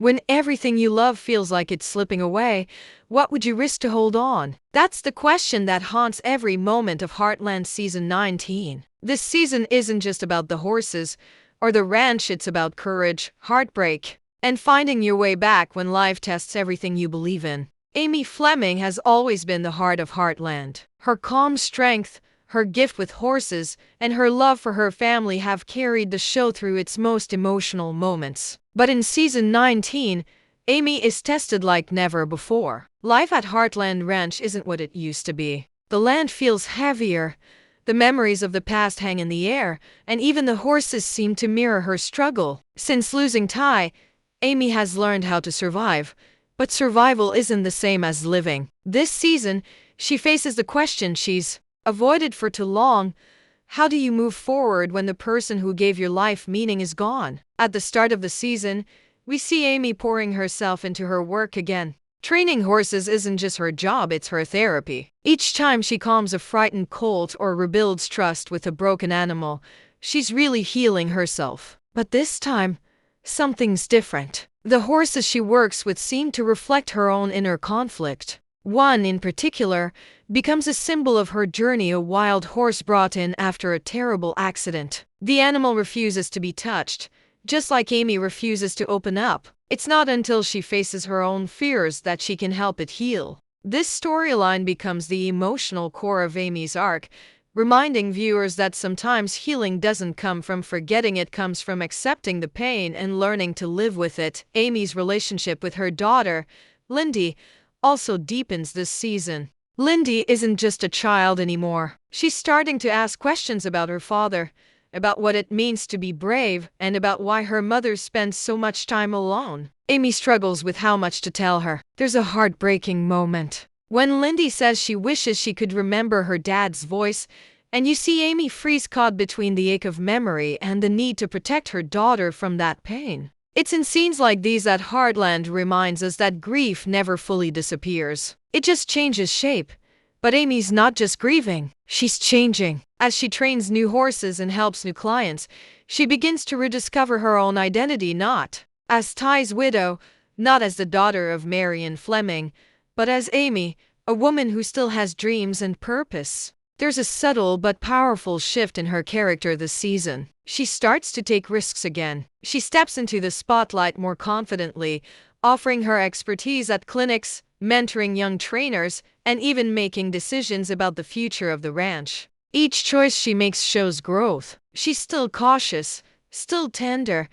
When everything you love feels like it's slipping away, what would you risk to hold on? That's the question that haunts every moment of Heartland Season 19. This season isn't just about the horses or the ranch, it's about courage, heartbreak, and finding your way back when life tests everything you believe in. Amy Fleming has always been the heart of Heartland. Her calm strength, her gift with horses, and her love for her family have carried the show through its most emotional moments. But in Season 19, Amy is tested like never before. Life at Heartland Ranch isn't what it used to be. The land feels heavier, the memories of the past hang in the air, and even the horses seem to mirror her struggle. Since losing Ty, Amy has learned how to survive, but survival isn't the same as living. This season, she faces the question she's avoided for too long. How do you move forward when the person who gave your life meaning is gone? At the start of the season, we see Amy pouring herself into her work again. Training horses isn't just her job, it's her therapy. Each time she calms a frightened colt or rebuilds trust with a broken animal, she's really healing herself. But this time, something's different. The horses she works with seem to reflect her own inner conflict. One, in particular, becomes a symbol of her journey, a wild horse brought in after a terrible accident. The animal refuses to be touched, just like Amy refuses to open up. It's not until she faces her own fears that she can help it heal. This storyline becomes the emotional core of Amy's arc, reminding viewers that sometimes healing doesn't come from forgetting, it comes from accepting the pain and learning to live with it. Amy's relationship with her daughter, Lindy, also deepens this season. Lindy isn't just a child anymore. She's starting to ask questions about her father, about what it means to be brave, and about why her mother spends so much time alone. Amy struggles with how much to tell her. There's a heartbreaking moment when Lindy says she wishes she could remember her dad's voice, and you see Amy freeze, caught between the ache of memory and the need to protect her daughter from that pain. It's in scenes like these that Heartland reminds us that grief never fully disappears. It just changes shape. But Amy's not just grieving, she's changing. As she trains new horses and helps new clients, she begins to rediscover her own identity, not as Ty's widow, not as the daughter of Marion Fleming, but as Amy, a woman who still has dreams and purpose. There's a subtle but powerful shift in her character this season. She starts to take risks again. She steps into the spotlight more confidently, offering her expertise at clinics, mentoring young trainers, and even making decisions about the future of the ranch. Each choice she makes shows growth. She's still cautious, still tender,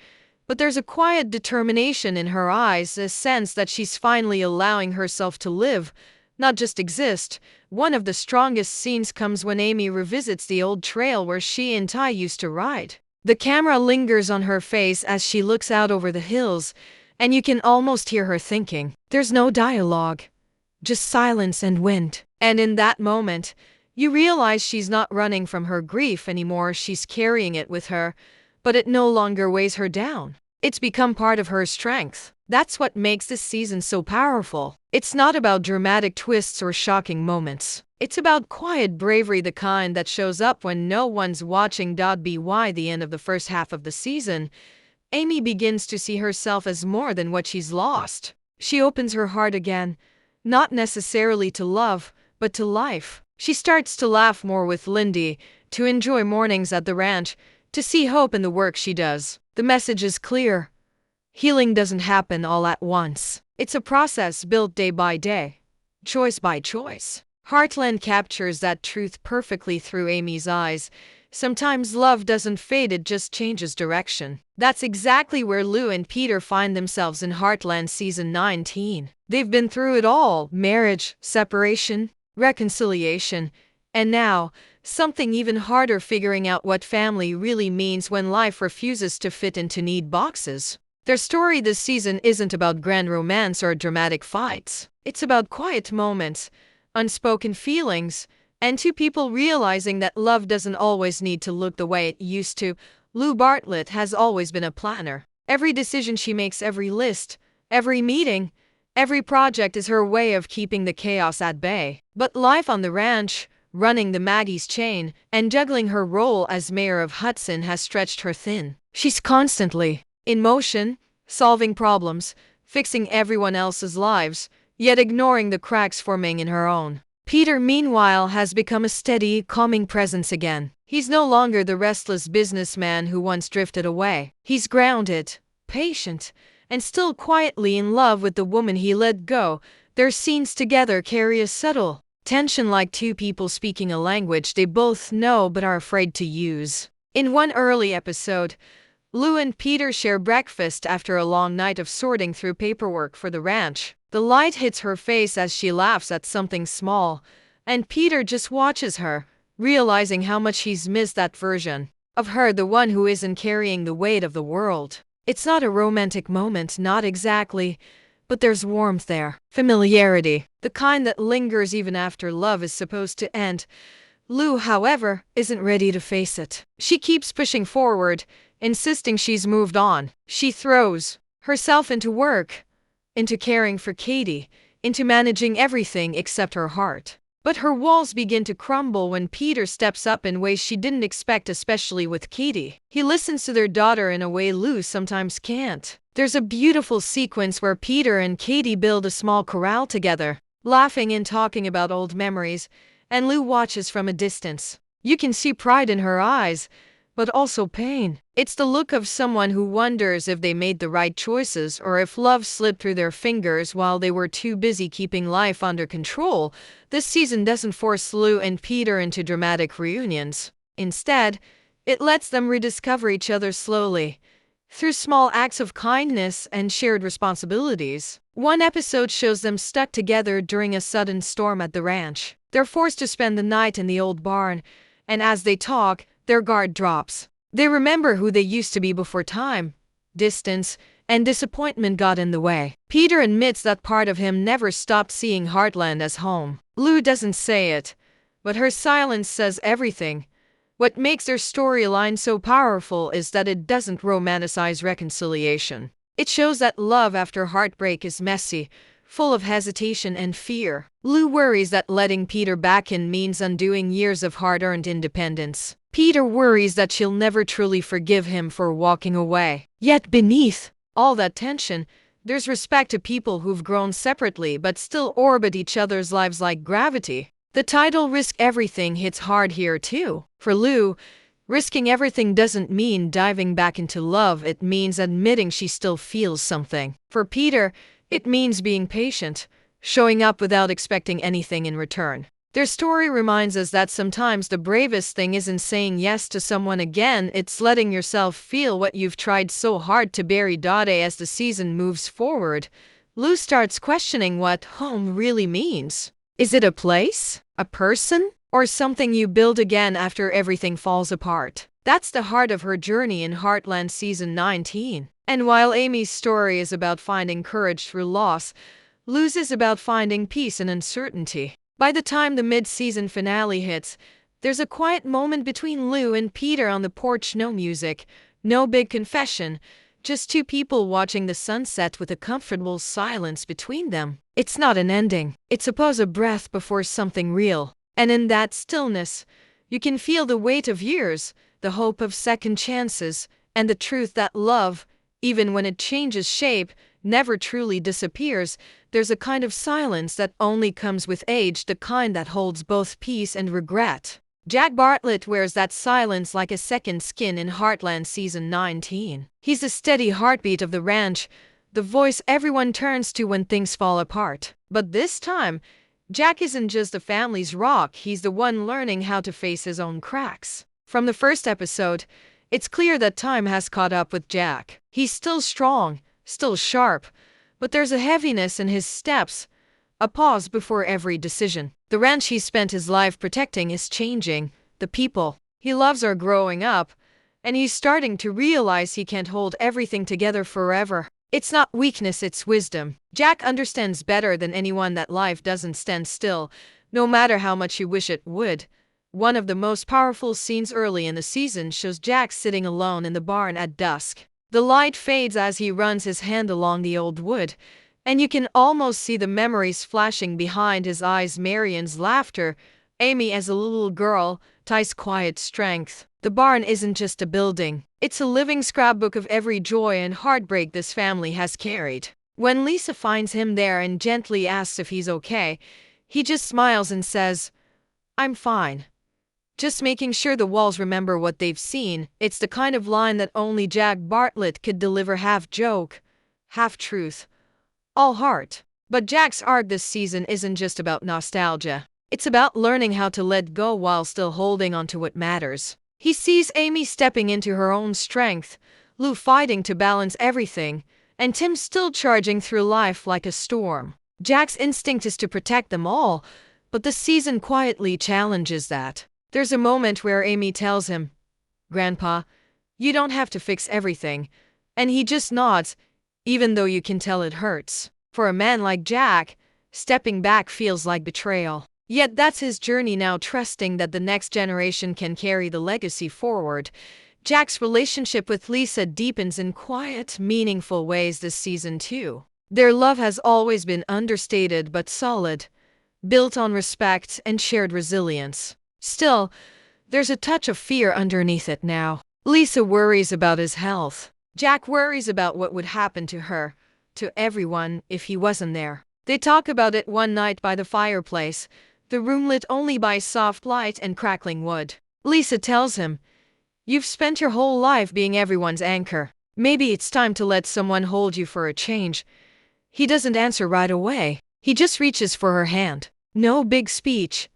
but there's a quiet determination in her eyes, a sense that she's finally allowing herself to live, not just exist. One of the strongest scenes comes when Amy revisits the old trail where she and Ty used to ride. The camera lingers on her face as she looks out over the hills, and you can almost hear her thinking. There's no dialogue, just silence and wind. And in that moment, you realize she's not running from her grief anymore, she's carrying it with her, but it no longer weighs her down. It's become part of her strength. That's what makes this season so powerful. It's not about dramatic twists or shocking moments. It's about quiet bravery, the kind that shows up when no one's watching. By the end of the first half of the season, Amy begins to see herself as more than what she's lost. She opens her heart again, not necessarily to love, but to life. She starts to laugh more with Lindy, to enjoy mornings at the ranch, to see hope in the work she does. The message is clear. Healing doesn't happen all at once. It's a process built day by day, choice by choice. Heartland captures that truth perfectly through Amy's eyes. Sometimes love doesn't fade, it just changes direction. That's exactly where Lou and Peter find themselves in Heartland Season 19. They've been through it all: marriage, separation, reconciliation, and now, something even harder, figuring out what family really means when life refuses to fit into neat boxes. Their story this season isn't about grand romance or dramatic fights. It's about quiet moments, unspoken feelings, and two people realizing that love doesn't always need to look the way it used to. Lou Bartlett has always been a planner. Every decision she makes, every list, every meeting, every project is her way of keeping the chaos at bay. But life on the ranch, running the Maggie's chain, and juggling her role as mayor of Hudson has stretched her thin. She's constantly in motion, solving problems, fixing everyone else's lives, yet ignoring the cracks forming in her own. Peter, meanwhile, has become a steady, calming presence again. He's no longer the restless businessman who once drifted away. He's grounded, patient, and still quietly in love with the woman he let go. Their scenes together carry a subtle tension, like two people speaking a language they both know but are afraid to use. In one early episode, Lou and Peter share breakfast after a long night of sorting through paperwork for the ranch. The light hits her face as she laughs at something small, and Peter just watches her, realizing how much he's missed that version of her, the one who isn't carrying the weight of the world. It's not a romantic moment, not exactly, but there's warmth there, familiarity, the kind that lingers even after love is supposed to end. Lou, however, isn't ready to face it. She keeps pushing forward, insisting she's moved on. She throws herself into work, into caring for Katie, into managing everything except her heart. But her walls begin to crumble when Peter steps up in ways she didn't expect, especially with Katie. He listens to their daughter in a way Lou sometimes can't. There's a beautiful sequence where Peter and Katie build a small corral together, laughing and talking about old memories, and Lou watches from a distance. You can see pride in her eyes, but also pain. It's the look of someone who wonders if they made the right choices or if love slipped through their fingers while they were too busy keeping life under control. This season doesn't force Lou and Peter into dramatic reunions. Instead, it lets them rediscover each other slowly, through small acts of kindness and shared responsibilities. One episode shows them stuck together during a sudden storm at the ranch. They're forced to spend the night in the old barn, and as they talk, their guard drops. They remember who they used to be before time, distance, and disappointment got in the way. Peter admits that part of him never stopped seeing Heartland as home. Lou doesn't say it, but her silence says everything. What makes their storyline so powerful is that it doesn't romanticize reconciliation. It shows that love after heartbreak is messy, full of hesitation and fear. Lou worries that letting Peter back in means undoing years of hard-earned independence. Peter worries that she'll never truly forgive him for walking away. Yet beneath all that tension, there's respect to people who've grown separately but still orbit each other's lives like gravity. The title Risk Everything hits hard here too. For Lou, risking everything doesn't mean diving back into love, it means admitting she still feels something. For Peter, it means being patient, showing up without expecting anything in return. Their story reminds us that sometimes the bravest thing isn't saying yes to someone again, it's letting yourself feel what you've tried so hard to bury. As the season moves forward, Lou starts questioning what home really means. Is it a place, a person, or something you build again after everything falls apart? That's the heart of her journey in Heartland Season 19. And while Amy's story is about finding courage through loss, Lou's is about finding peace in uncertainty. By the time the mid-season finale hits, there's a quiet moment between Lou and Peter on the porch. No music, no big confession, just two people watching the sunset with a comfortable silence between them. It's not an ending. It's a pause, a breath before something real. And in that stillness, you can feel the weight of years, the hope of second chances, and the truth that love, even when it changes shape, never truly disappears. There's a kind of silence that only comes with age, the kind that holds both peace and regret. Jack Bartlett wears that silence like a second skin in Heartland Season 19. He's the steady heartbeat of the ranch, the voice everyone turns to when things fall apart. But this time, Jack isn't just the family's rock, he's the one learning how to face his own cracks. From the first episode, it's clear that time has caught up with Jack. He's still strong, still sharp, but there's a heaviness in his steps, a pause before every decision. The ranch he spent his life protecting is changing, the people he loves are growing up, and he's starting to realize he can't hold everything together forever. It's not weakness, it's wisdom. Jack understands better than anyone that life doesn't stand still, no matter how much you wish it would. One of the most powerful scenes early in the season shows Jack sitting alone in the barn at dusk. The light fades as he runs his hand along the old wood, and you can almost see the memories flashing behind his eyes. Marion's laughter, Amy as a little girl, Ty's quiet strength. The barn isn't just a building, it's a living scrapbook of every joy and heartbreak this family has carried. When Lisa finds him there and gently asks if he's okay, he just smiles and says, "I'm fine." Just making sure the walls remember what they've seen. It's the kind of line that only Jack Bartlett could deliver, half joke, half truth, all heart. But Jack's arc this season isn't just about nostalgia. It's about learning how to let go while still holding on to what matters. He sees Amy stepping into her own strength, Lou fighting to balance everything, and Tim still charging through life like a storm. Jack's instinct is to protect them all, but the season quietly challenges that. There's a moment where Amy tells him, "Grandpa, you don't have to fix everything," and he just nods, even though you can tell it hurts. For a man like Jack, stepping back feels like betrayal. Yet that's his journey now, trusting that the next generation can carry the legacy forward. Jack's relationship with Lisa deepens in quiet, meaningful ways this season too. Their love has always been understated but solid, built on respect and shared resilience. Still, there's a touch of fear underneath it now. Lisa worries about his health. Jack worries about what would happen to her, to everyone, if he wasn't there. They talk about it one night by the fireplace, the room lit only by soft light and crackling wood. Lisa tells him, "You've spent your whole life being everyone's anchor. Maybe it's time to let someone hold you for a change." He doesn't answer right away. He just reaches for her hand. No big speech.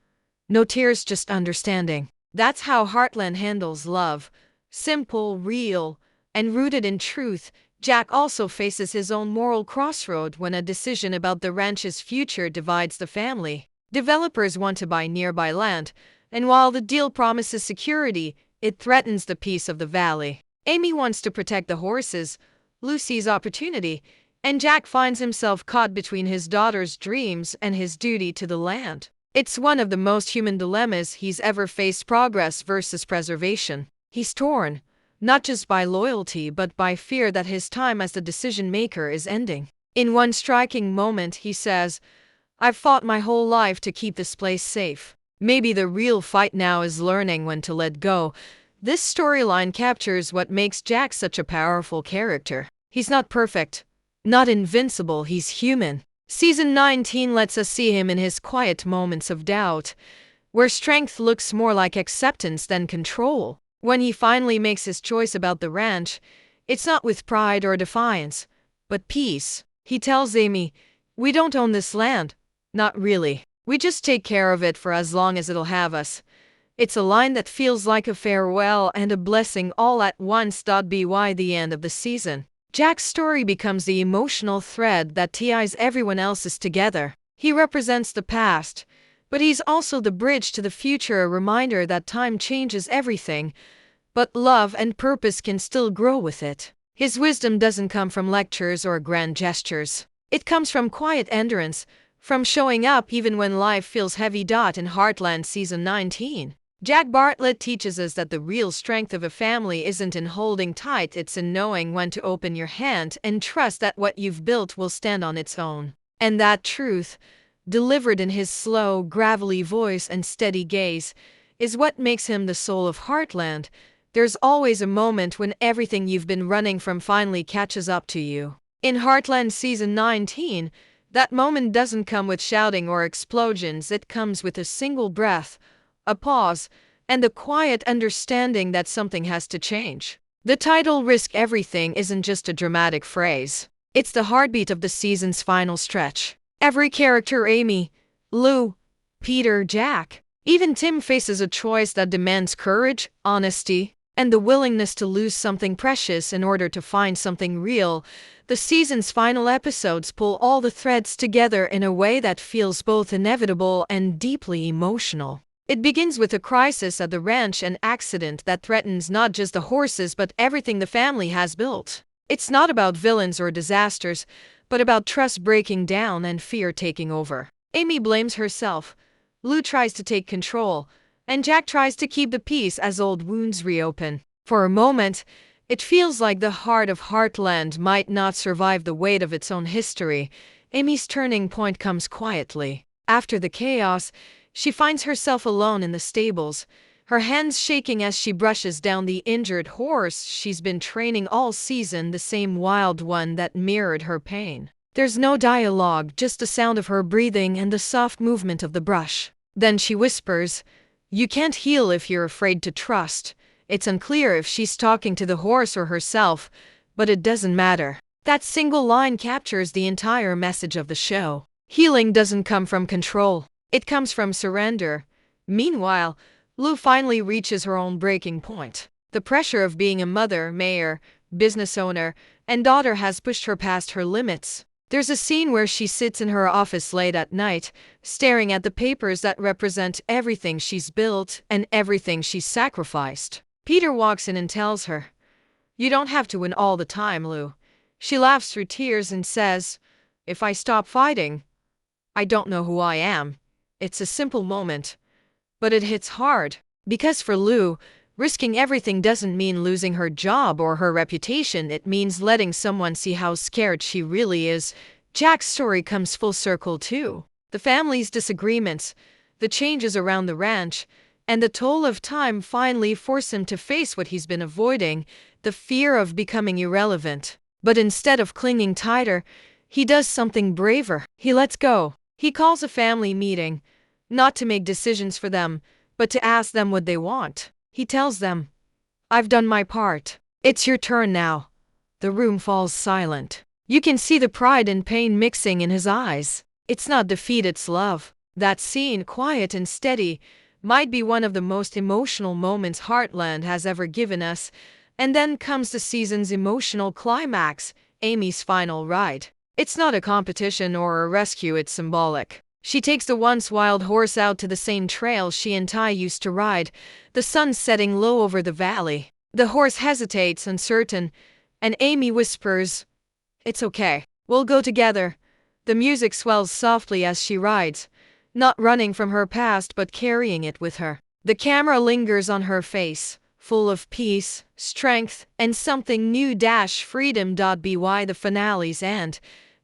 No tears, just understanding. That's how Heartland handles love. Simple, real, and rooted in truth. Jack also faces his own moral crossroad when a decision about the ranch's future divides the family. Developers want to buy nearby land, and while the deal promises security, it threatens the peace of the valley. Amy wants to protect the horses, Lucy's opportunity, and Jack finds himself caught between his daughter's dreams and his duty to the land. It's one of the most human dilemmas he's ever faced: progress versus preservation. He's torn, not just by loyalty but by fear that his time as the decision maker is ending. In one striking moment, he says, "I've fought my whole life to keep this place safe." Maybe the real fight now is learning when to let go. This storyline captures what makes Jack such a powerful character. He's not perfect, not invincible, he's human. Season 19 lets us see him in his quiet moments of doubt, where strength looks more like acceptance than control. When he finally makes his choice about the ranch, it's not with pride or defiance, but peace. He tells Amy, "We don't own this land. Not really. We just take care of it for as long as it'll have us." It's a line that feels like a farewell and a blessing all at once. By the end of the season, Jack's story becomes the emotional thread that ties everyone else's together. He represents the past, but he's also the bridge to the future, a reminder that time changes everything, but love and purpose can still grow with it. His wisdom doesn't come from lectures or grand gestures. It comes from quiet endurance, from showing up even when life feels heavy. In Heartland Season 19, Jack Bartlett teaches us that the real strength of a family isn't in holding tight, it's in knowing when to open your hand and trust that what you've built will stand on its own. And that truth, delivered in his slow, gravelly voice and steady gaze, is what makes him the soul of Heartland. There's always a moment when everything you've been running from finally catches up to you. In Heartland Season 19, that moment doesn't come with shouting or explosions, it comes with a single breath, a pause, and the quiet understanding that something has to change. The title "Risk Everything" isn't just a dramatic phrase. It's the heartbeat of the season's final stretch. Every character, Amy, Lou, Peter, Jack, even Tim, faces a choice that demands courage, honesty, and the willingness to lose something precious in order to find something real. The season's final episodes pull all the threads together in a way that feels both inevitable and deeply emotional. It begins with a crisis at the ranch, an accident that threatens not just the horses but everything the family has built. It's not about villains or disasters, but about trust breaking down and fear taking over. Amy blames herself, Lou tries to take control, and Jack tries to keep the peace as old wounds reopen. For a moment, it feels like the heart of Heartland might not survive the weight of its own history. Amy's turning point comes quietly. After the chaos, she finds herself alone in the stables, her hands shaking as she brushes down the injured horse she's been training all season, the same wild one that mirrored her pain. There's no dialogue, just the sound of her breathing and the soft movement of the brush. Then she whispers, "You can't heal if you're afraid to trust." It's unclear if she's talking to the horse or herself, but it doesn't matter. That single line captures the entire message of the show. Healing doesn't come from control. It comes from surrender. Meanwhile, Lou finally reaches her own breaking point. The pressure of being a mother, mayor, business owner, and daughter has pushed her past her limits. There's a scene where she sits in her office late at night, staring at the papers that represent everything she's built and everything she's sacrificed. Peter walks in and tells her, "You don't have to win all the time, Lou." She laughs through tears and says, "If I stop fighting, I don't know who I am." It's a simple moment, but it hits hard. Because for Lou, risking everything doesn't mean losing her job or her reputation. It means letting someone see how scared she really is. Jack's story comes full circle too. The family's disagreements, the changes around the ranch, and the toll of time finally force him to face what he's been avoiding, the fear of becoming irrelevant. But instead of clinging tighter, he does something braver. He lets go. He calls a family meeting, not to make decisions for them, but to ask them what they want. He tells them, "I've done my part. It's your turn now." The room falls silent. You can see the pride and pain mixing in his eyes. It's not defeat, it's love. That scene, quiet and steady, might be one of the most emotional moments Heartland has ever given us. And then comes the season's emotional climax, Amy's final ride. It's not a competition or a rescue, it's symbolic. She takes the once wild horse out to the same trail she and Ty used to ride, the sun setting low over the valley. The horse hesitates, uncertain, and Amy whispers, "It's okay. We'll go together." The music swells softly as she rides, not running from her past but carrying it with her. The camera lingers on her face, full of peace, strength, and something new. Freedom. By the finale's end,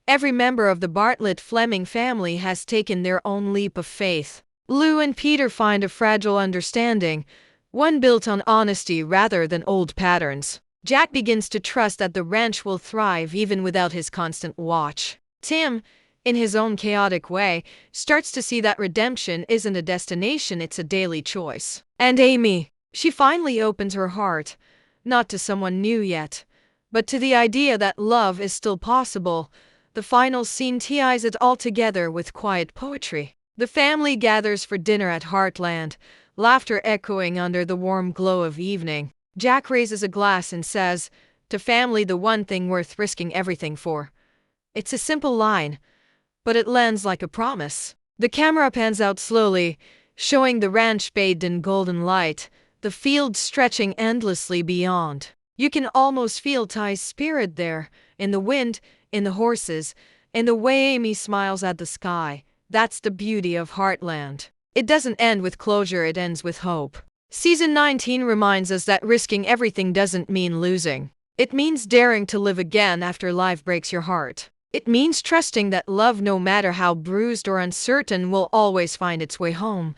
every member of the Bartlett-Fleming family has taken their own leap of faith. Lou and Peter find a fragile understanding, one built on honesty rather than old patterns. Jack begins to trust that the ranch will thrive even without his constant watch. Tim, in his own chaotic way, starts to see that redemption isn't a destination, it's a daily choice. And Amy, she finally opens her heart, not to someone new yet, but to the idea that love is still possible. The final scene ties it all together with quiet poetry. The family gathers for dinner at Heartland, laughter echoing under the warm glow of evening. Jack raises a glass and says, "To family, the one thing worth risking everything for." It's a simple line, but it lands like a promise. The camera pans out slowly, showing the ranch bathed in golden light, the field stretching endlessly beyond. You can almost feel Ty's spirit there, in the wind, in the horses, in the way Amy smiles at the sky. That's the beauty of Heartland. It doesn't end with closure, it ends with hope. Season 19 reminds us that risking everything doesn't mean losing. It means daring to live again after life breaks your heart. It means trusting that love, no matter how bruised or uncertain, will always find its way home.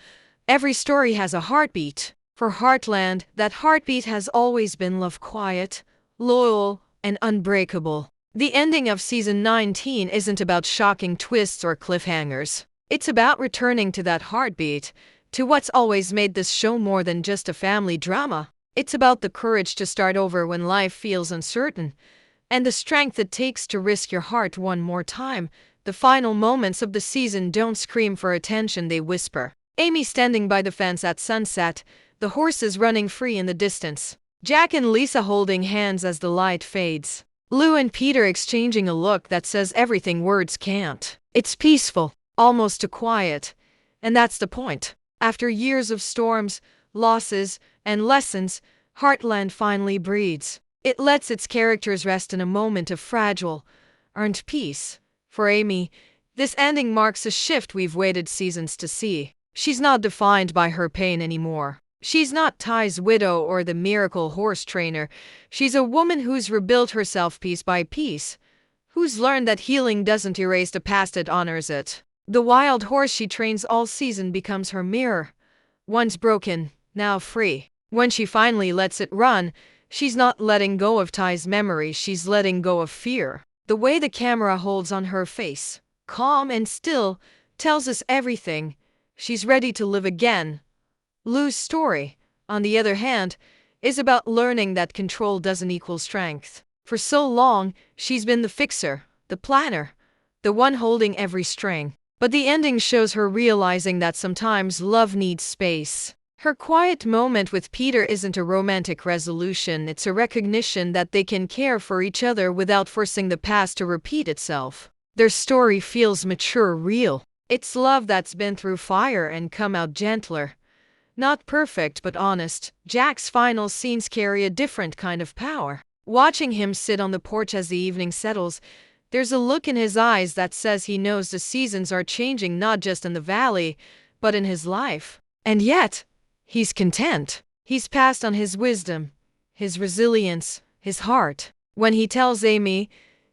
Every story has a heartbeat. For Heartland, that heartbeat has always been love, quiet, loyal, and unbreakable. The ending of season 19 isn't about shocking twists or cliffhangers. It's about returning to that heartbeat, to what's always made this show more than just a family drama. It's about the courage to start over when life feels uncertain, and the strength it takes to risk your heart one more time. The final moments of the season don't scream for attention, they whisper. Amy standing by the fence at sunset, the horses running free in the distance. Jack and Lisa holding hands as the light fades. Lou and Peter exchanging a look that says everything words can't. It's peaceful, almost too quiet. And that's the point. After years of storms, losses, and lessons, Heartland finally breathes. It lets its characters rest in a moment of fragile, earned peace. For Amy, this ending marks a shift we've waited seasons to see. She's not defined by her pain anymore. She's not Ty's widow or the miracle horse trainer. She's a woman who's rebuilt herself piece by piece, who's learned that healing doesn't erase the past, it honors it. The wild horse she trains all season becomes her mirror. Once broken, now free. When she finally lets it run, she's not letting go of Ty's memory, she's letting go of fear. The way the camera holds on her face, calm and still, tells us everything. She's ready to live again. Lou's story, on the other hand, is about learning that control doesn't equal strength. For so long, she's been the fixer, the planner, the one holding every string. But the ending shows her realizing that sometimes love needs space. Her quiet moment with Peter isn't a romantic resolution, it's a recognition that they can care for each other without forcing the past to repeat itself. Their story feels mature, real. It's love that's been through fire and come out gentler. Not perfect but honest. Jack's final scenes carry a different kind of power. Watching him sit on the porch as the evening settles, there's a look in his eyes that says he knows the seasons are changing not just in the valley, but in his life. And yet, he's content. He's passed on his wisdom, his resilience, his heart. When he tells Amy,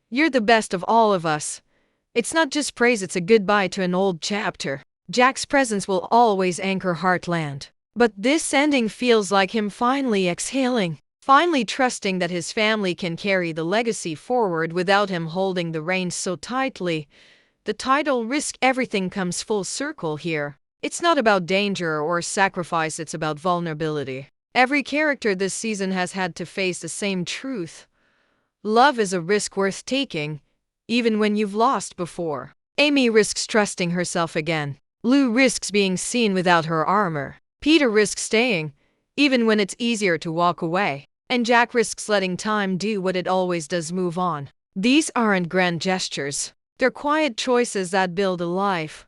"You're the best of all of us," it's not just praise, it's a goodbye to an old chapter. Jack's presence will always anchor Heartland. But this ending feels like him finally exhaling, finally trusting that his family can carry the legacy forward without him holding the reins so tightly. The title "Risk Everything" comes full circle here. It's not about danger or sacrifice, it's about vulnerability. Every character this season has had to face the same truth. Love is a risk worth taking, even when you've lost before. Amy risks trusting herself again. Lou risks being seen without her armor. Peter risks staying, even when it's easier to walk away. And Jack risks letting time do what it always does, move on. These aren't grand gestures. They're quiet choices that build a life.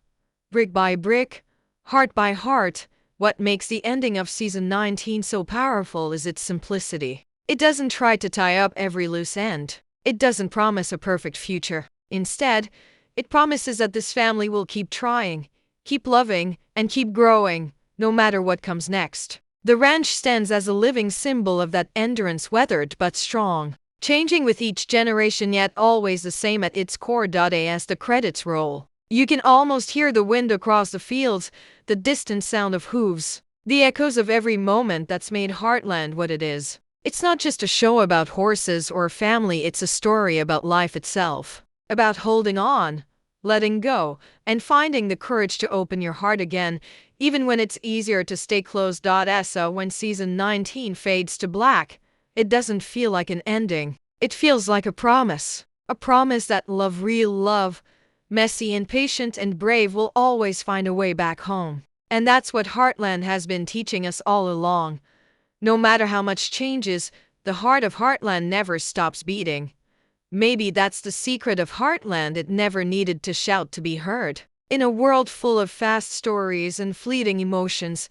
Brick by brick, heart by heart. What makes the ending of season 19 so powerful is its simplicity. It doesn't try to tie up every loose end. It doesn't promise a perfect future. Instead, it promises that this family will keep trying, keep loving, and keep growing, no matter what comes next. The ranch stands as a living symbol of that endurance, weathered but strong, changing with each generation yet always the same at its core. As the credits roll, you can almost hear the wind across the fields, the distant sound of hooves, the echoes of every moment that's made Heartland what it is. It's not just a show about horses or family, it's a story about life itself, about holding on, letting go, and finding the courage to open your heart again, even when it's easier to stay closed. So when season 19 fades to black, it doesn't feel like an ending. It feels like a promise that love, real love, messy and patient and brave, will always find a way back home. And that's what Heartland has been teaching us all along. No matter how much changes, the heart of Heartland never stops beating. Maybe that's the secret of Heartland. It never needed to shout to be heard. In a world full of fast stories and fleeting emotions,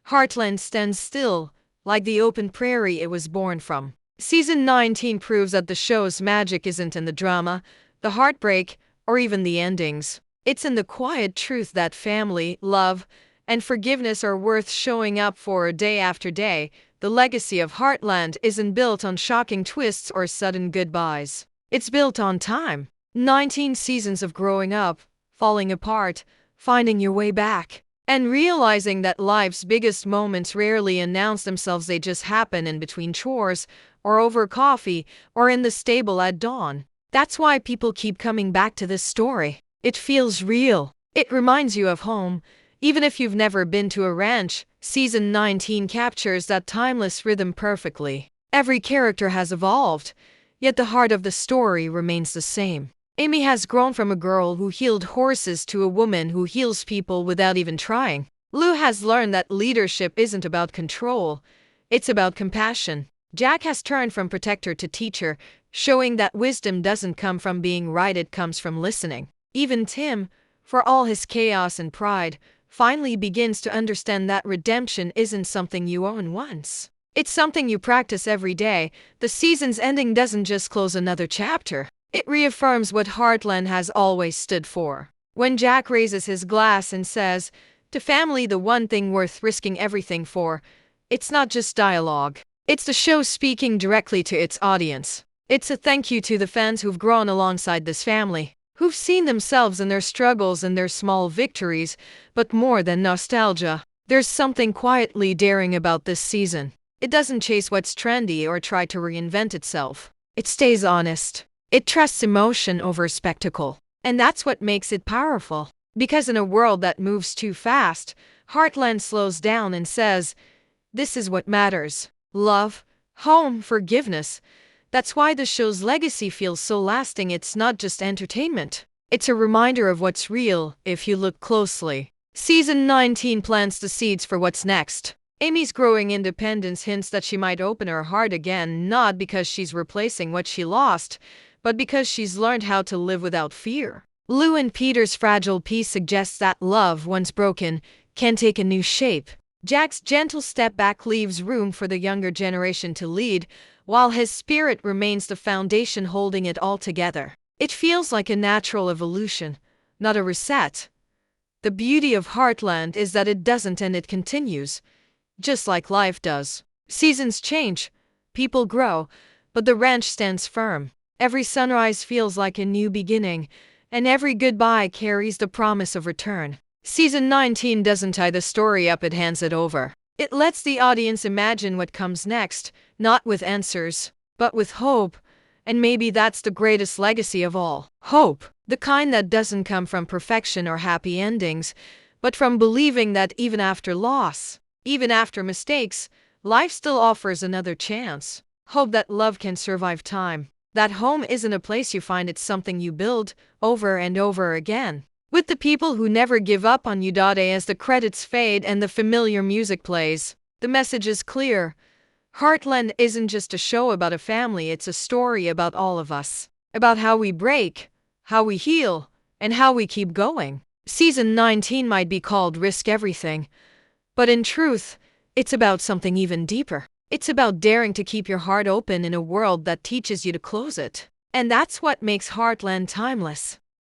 Heartland stands still, like the open prairie it was born from. Season 19 proves that the show's magic isn't in the drama, the heartbreak, or even the endings. It's in the quiet truth that family, love, and forgiveness are worth showing up for day after day. The legacy of Heartland isn't built on shocking twists or sudden goodbyes. It's built on time. 19 seasons of growing up, falling apart, finding your way back, and realizing that life's biggest moments rarely announce themselves. They just happen in between chores, or over coffee, or in the stable at dawn. That's why people keep coming back to this story. It feels real. It reminds you of home, even if you've never been to a ranch. Season 19 captures that timeless rhythm perfectly. Every character has evolved, yet the heart of the story remains the same. Amy has grown from a girl who healed horses to a woman who heals people without even trying. Lou has learned that leadership isn't about control, it's about compassion. Jack has turned from protector to teacher, showing that wisdom doesn't come from being right, it comes from listening. Even Tim, for all his chaos and pride, finally begins to understand that redemption isn't something you own once. It's something you practice every day. The season's ending doesn't just close another chapter. It reaffirms what Heartland has always stood for. When Jack raises his glass and says, "To family, the one thing worth risking everything for," it's not just dialogue. It's the show speaking directly to its audience. It's a thank you to the fans who've grown alongside this family, who've seen themselves in their struggles and their small victories. But more than nostalgia, there's something quietly daring about this season. It doesn't chase what's trendy or try to reinvent itself. It stays honest. It trusts emotion over spectacle. And that's what makes it powerful. Because in a world that moves too fast, Heartland slows down and says, this is what matters. Love, home, forgiveness. That's why the show's legacy feels so lasting. It's not just entertainment. It's a reminder of what's real if you look closely. Season 19 plants the seeds for what's next. Amy's growing independence hints that she might open her heart again, not because she's replacing what she lost, but because she's learned how to live without fear. Lou and Peter's fragile peace suggests that love, once broken, can take a new shape. Jack's gentle step back leaves room for the younger generation to lead, while his spirit remains the foundation holding it all together. It feels like a natural evolution, not a reset. The beauty of Heartland is that it doesn't end, it continues, just like life does. Seasons change, people grow, but the ranch stands firm. Every sunrise feels like a new beginning, and every goodbye carries the promise of return. Season 19 doesn't tie the story up, it hands it over. It lets the audience imagine what comes next, not with answers, but with hope. And maybe that's the greatest legacy of all. Hope. The kind that doesn't come from perfection or happy endings, but from believing that even after loss, even after mistakes, life still offers another chance. Hope that love can survive time. That home isn't a place you find, it's something you build over and over again. With the people who never give up on you. As the credits fade and the familiar music plays, the message is clear. Heartland isn't just a show about a family, it's a story about all of us. About how we break, how we heal, and how we keep going. Season 19 might be called Risk Everything, but in truth, it's about something even deeper. It's about daring to keep your heart open in a world that teaches you to close it. And that's what makes Heartland timeless.